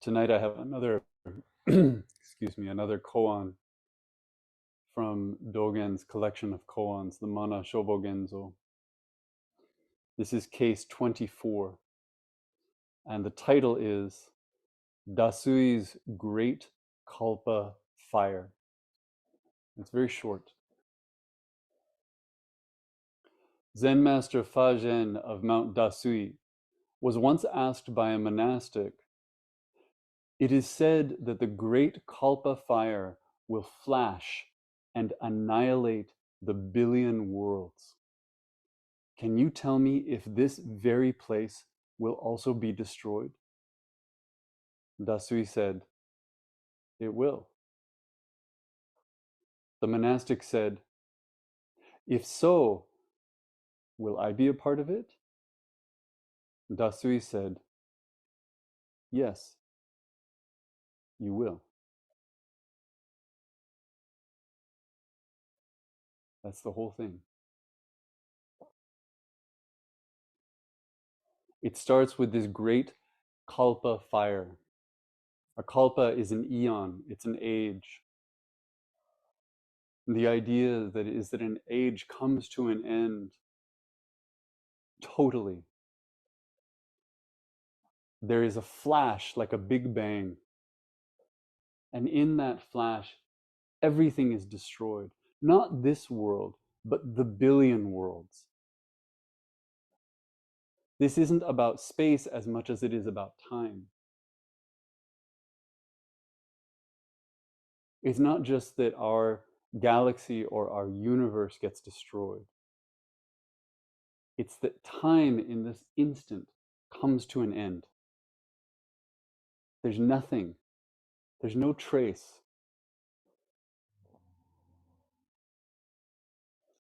Tonight I have another, excuse me, another koan from Dogen's collection of koans, the Mana Shobogenzo. This is case 24, and the title is Dasui's Great Kalpa Fire. It's very short. Zen master Fazhen of Mount Dasui was once asked by a monastic, "It is said that the great Kalpa fire will flash and annihilate the billion worlds. Can you tell me if this very place will also be destroyed?" Dasui said, "It will." The monastic said, "If so, will I be a part of it?" Dasui said, "Yes, you will." That's the whole thing. It starts with this great Kalpa fire. A Kalpa is an eon, it's an age. And the idea that is that an age comes to an end totally. There is a flash like a big bang. And in that flash, everything is destroyed. Not this world, but the billion worlds. This isn't about space as much as it is about time. It's not just that our galaxy or our universe gets destroyed. It's that time in this instant comes to an end. There's nothing. There's no trace.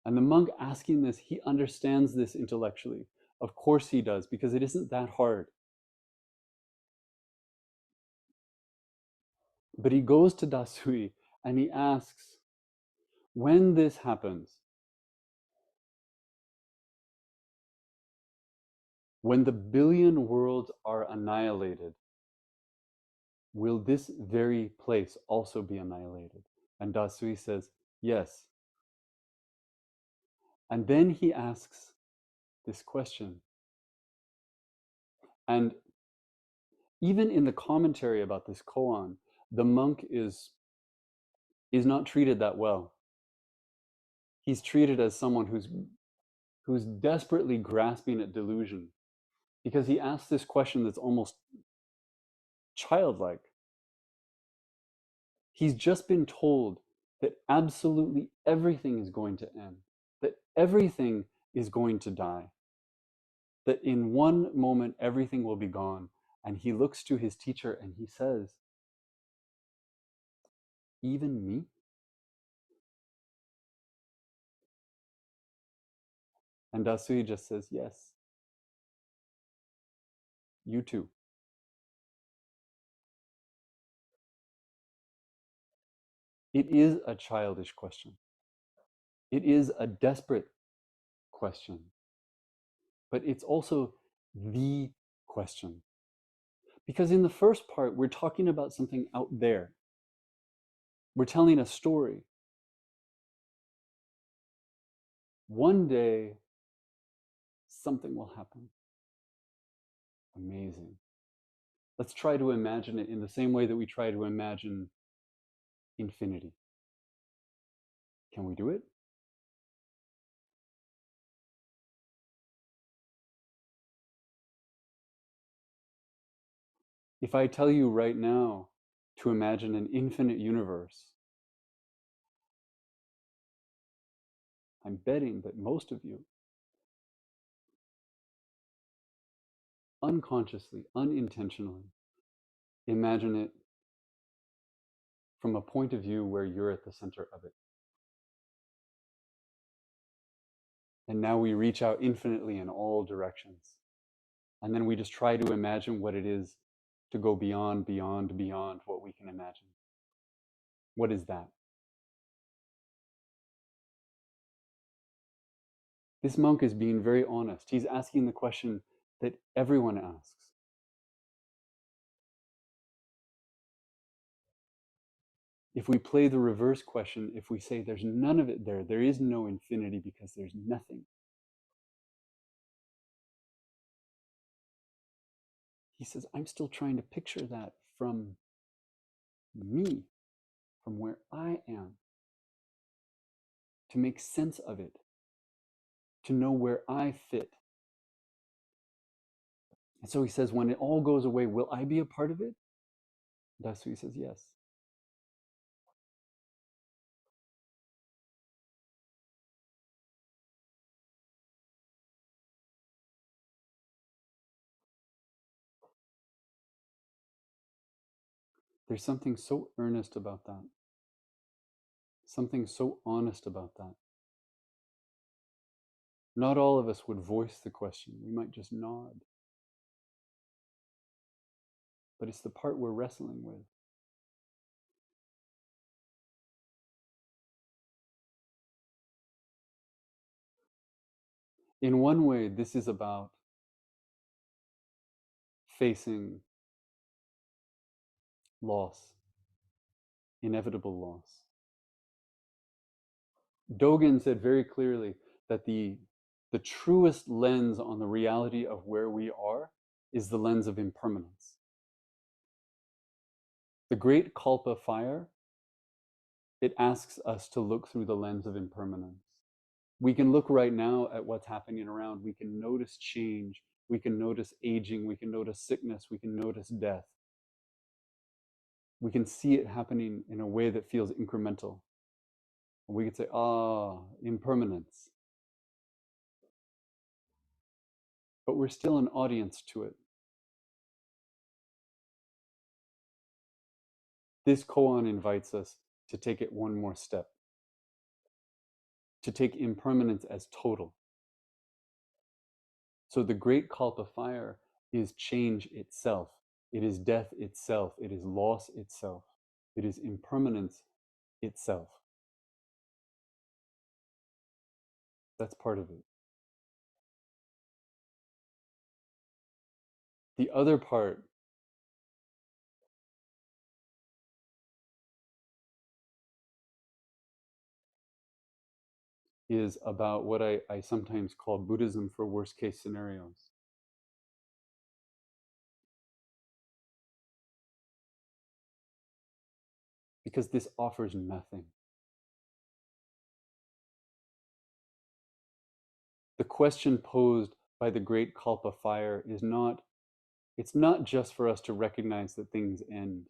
And the monk asking this, he understands this intellectually. Of course he does, because it isn't that hard. But he goes to Dasui and he asks, when this happens, when the billion worlds are annihilated, will this very place also be annihilated? And Dasui says, yes. And then he asks this question. And even in the commentary about this koan, the monk is not treated that well. He's treated as someone who's desperately grasping at delusion, because he asks this question that's almost childlike. He's just been told that absolutely everything is going to end, that everything is going to die, that in one moment everything will be gone. And he looks to his teacher and he says, even me? And Dasui just says, yes, you too. It is a childish question. It is a desperate question. But it's also the question. Because in the first part, we're talking about something out there. We're telling a story. One day, something will happen. Amazing. Let's try to imagine it in the same way that we try to imagine infinity. Can we do it? If I tell you right now to imagine an infinite universe, I'm betting that most of you, unconsciously, unintentionally, imagine it from a point of view where you're at the center of it. And now we reach out infinitely in all directions. And then we just try to imagine what it is to go beyond, beyond, beyond what we can imagine. What is that? This monk is being very honest. He's asking the question that everyone asks. If we play the reverse question, if we say there's none of it there, there is no infinity because there's nothing. He says, I'm still trying to picture that from me, from where I am, to make sense of it, to know where I fit. And so he says, when it all goes away, will I be a part of it? Dasui says, yes. There's something so earnest about that, something so honest about that. Not all of us would voice the question. We might just nod. But it's the part we're wrestling with. In one way, this is about facing loss, inevitable loss. Dogen said very clearly that the truest lens on the reality of where we are is the lens of impermanence. The great Kalpa fire, it asks us to look through the lens of impermanence. We can look right now at what's happening around. We can notice change. We can notice aging. We can notice sickness. We can notice death. We can see it happening in a way that feels incremental. And we could say, impermanence. But we're still an audience to it. This koan invites us to take it one more step, to take impermanence as total. So the great Kalpa fire is change itself. It is death itself. It is loss itself. It is impermanence itself. That's part of it. The other part is about what I sometimes call Buddhism for worst case scenarios. Because this offers nothing. The question posed by the great Kalpa fire is not, it's not just for us to recognize that things end.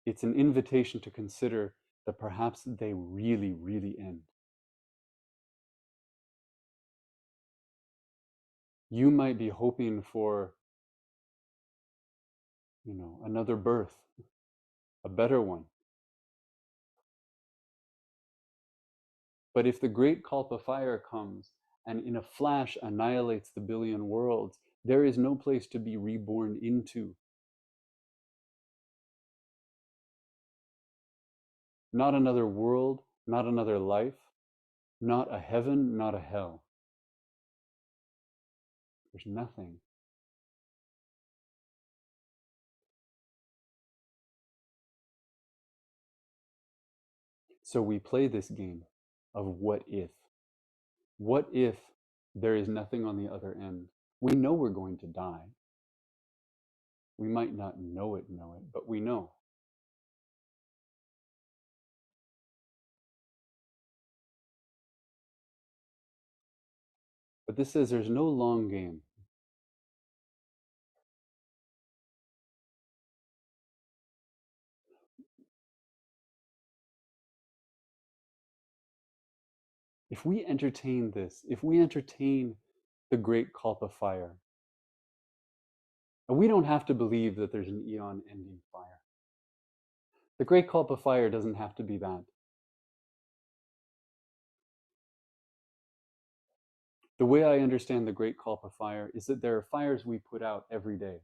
It's an invitation to consider that perhaps they really, really end. You might be hoping for, another birth, a better one. But if the great Kalpa fire comes and in a flash annihilates the billion worlds, there is no place to be reborn into. Not another world, not another life, not a heaven, not a hell. There's nothing. So we play this game of what if. What if there is nothing on the other end? We know we're going to die. We might not know it, but we know. But this says there's no long game. If we entertain this, if we entertain the great Kalpa fire, and we don't have to believe that there's an eon ending fire. The great Kalpa fire doesn't have to be that. The way I understand the great Kalpa fire is that there are fires we put out every day.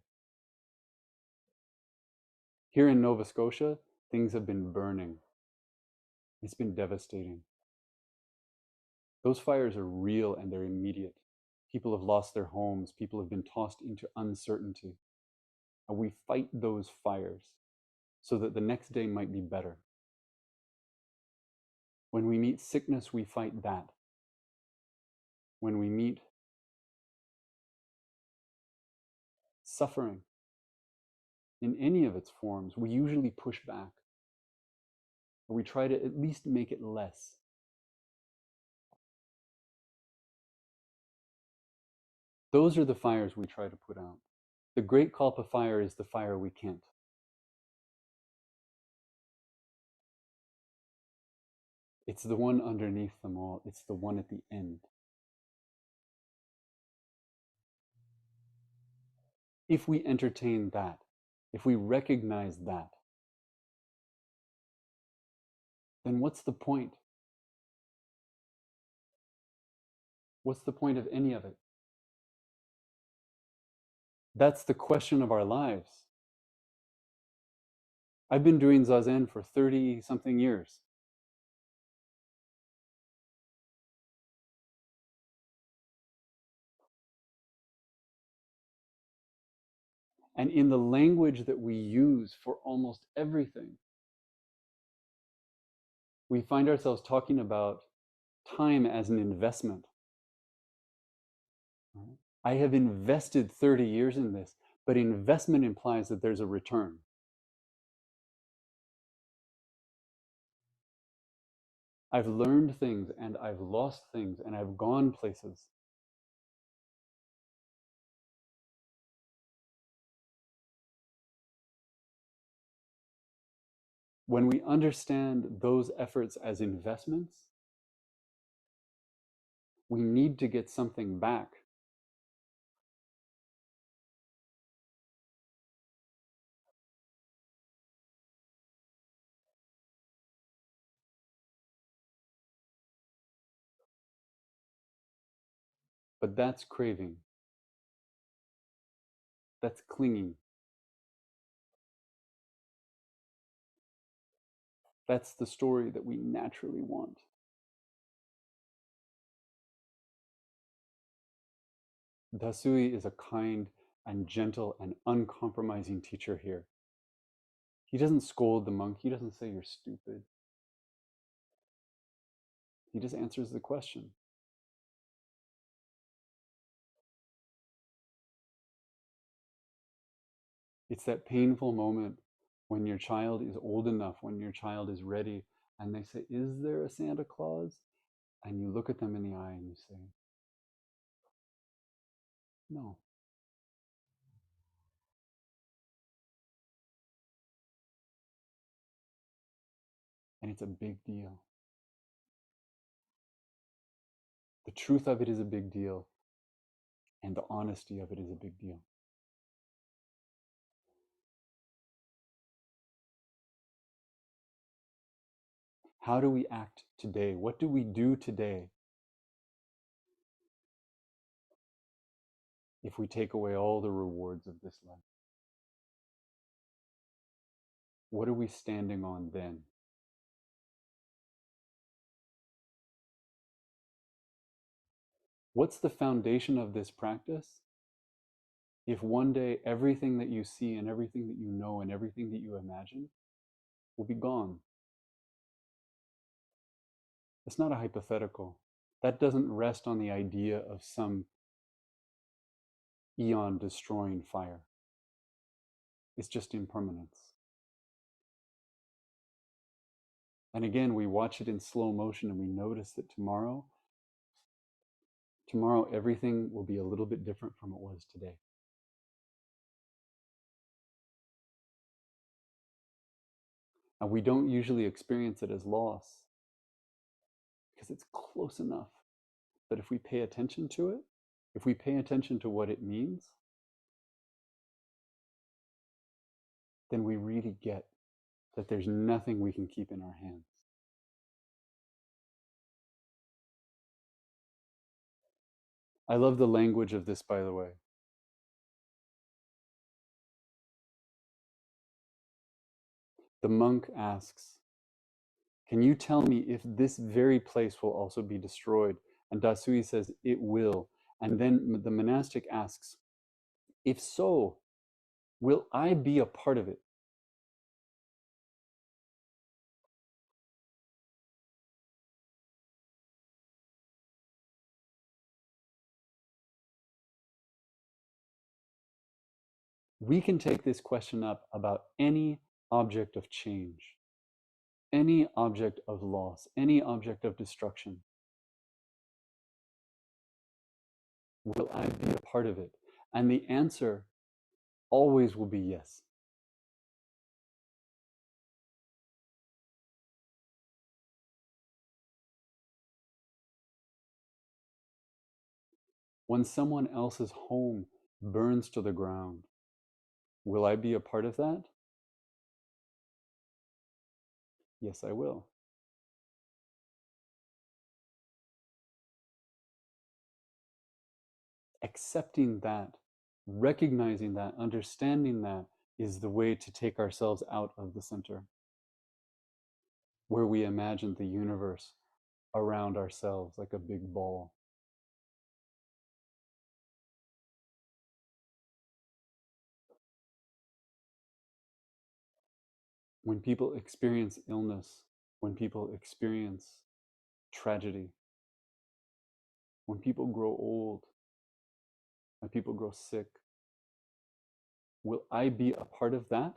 Here in Nova Scotia, things have been burning. It's been devastating. Those fires are real and they're immediate. People have lost their homes. People have been tossed into uncertainty. And we fight those fires. so that the next day might be better. When we meet sickness, we fight that. When we meet suffering in any of its forms, we usually push back, or we try to at least make it less. Those are the fires we try to put out. The great Kalpa fire is the fire we can't. It's the one underneath them all. It's the one at the end. If we entertain that, if we recognize that, then what's the point? What's the point of any of it? That's the question of our lives. I've been doing Zazen for 30 something years. And in the language that we use for almost everything, we find ourselves talking about time as an investment. I have invested 30 years in this, but investment implies that there's a return. I've learned things and I've lost things and I've gone places. When we understand those efforts as investments, we need to get something back. But that's craving. That's clinging. That's the story that we naturally want. Dasui is a kind and gentle and uncompromising teacher here. He doesn't scold the monk. He doesn't say you're stupid. He just answers the question. It's that painful moment when your child is old enough, when your child is ready, and they say, "Is there a Santa Claus?" And you look at them in the eye and you say, "No." And it's a big deal. The truth of it is a big deal, and the honesty of it is a big deal. How do we act today? What do we do today if we take away all the rewards of this life? What are we standing on then? What's the foundation of this practice? If one day everything that you see and everything that you know and everything that you imagine will be gone. It's not a hypothetical. That doesn't rest on the idea of some eon destroying fire. It's just impermanence. And again, we watch it in slow motion and we notice that tomorrow everything will be a little bit different from it was today. And we don't usually experience it as loss because it's close enough that if we pay attention to it, if we pay attention to what it means, then we really get that there's nothing we can keep in our hands. I love the language of this, by the way. The monk asks, "Can you tell me if this very place will also be destroyed?" And Dasui says, "It will." And then the monastic asks, "If so, will I be a part of it?" We can take this question up about any object of change, any object of loss, any object of destruction. Will I be a part of it? And the answer always will be yes. When someone else's home burns to the ground, will I be a part of that? Yes, I will. Accepting that, recognizing that, understanding that is the way to take ourselves out of the center, where we imagine the universe around ourselves like a big ball. When people experience illness, when people experience tragedy, when people grow old, when people grow sick, will I be a part of that?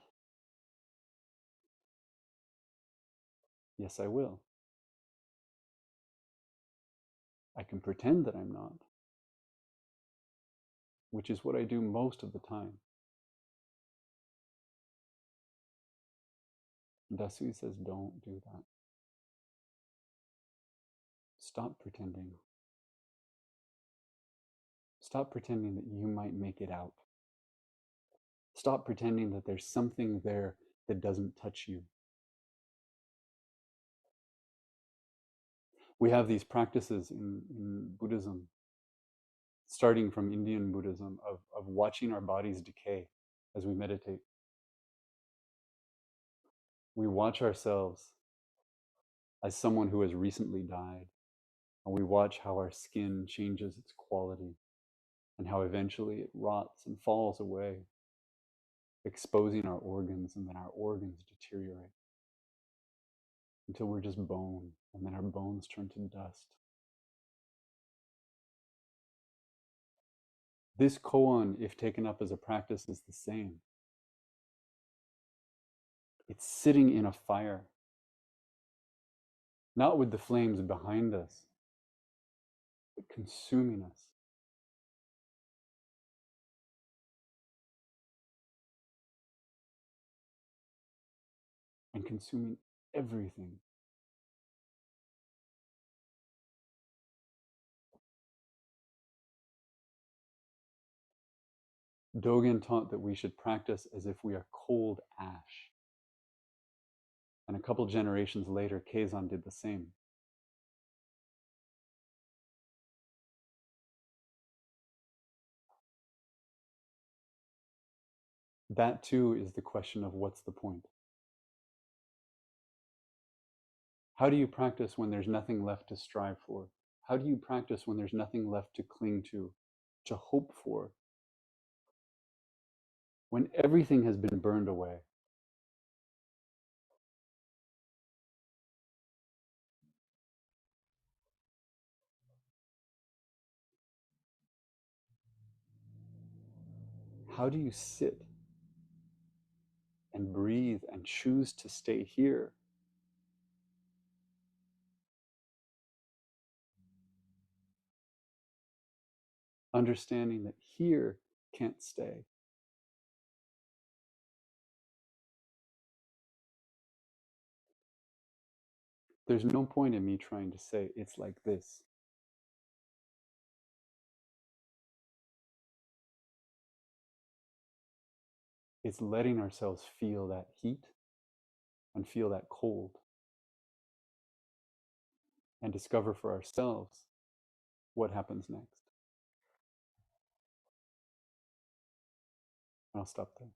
Yes, I will. I can pretend that I'm not, which is what I do most of the time. Dasui says, don't do that. Stop pretending. Stop pretending that you might make it out. Stop pretending that there's something there that doesn't touch you. We have these practices in Buddhism, starting from Indian Buddhism, of watching our bodies decay as we meditate. We watch ourselves as someone who has recently died, and we watch how our skin changes its quality and how eventually it rots and falls away, exposing our organs, and then our organs deteriorate until we're just bone, and then our bones turn to dust. This koan, if taken up as a practice, is the same. It's sitting in a fire, not with the flames behind us, but consuming us. And consuming everything. Dogen taught that we should practice as if we are cold ash. And a couple generations later, Keizan did the same. That too is the question of what's the point? How do you practice when there's nothing left to strive for? How do you practice when there's nothing left to cling to hope for? When everything has been burned away? How do you sit and breathe and choose to stay here? Understanding that here can't stay. There's no point in me trying to say it's like this. It's letting ourselves feel that heat and feel that cold and discover for ourselves what happens next. I'll stop there.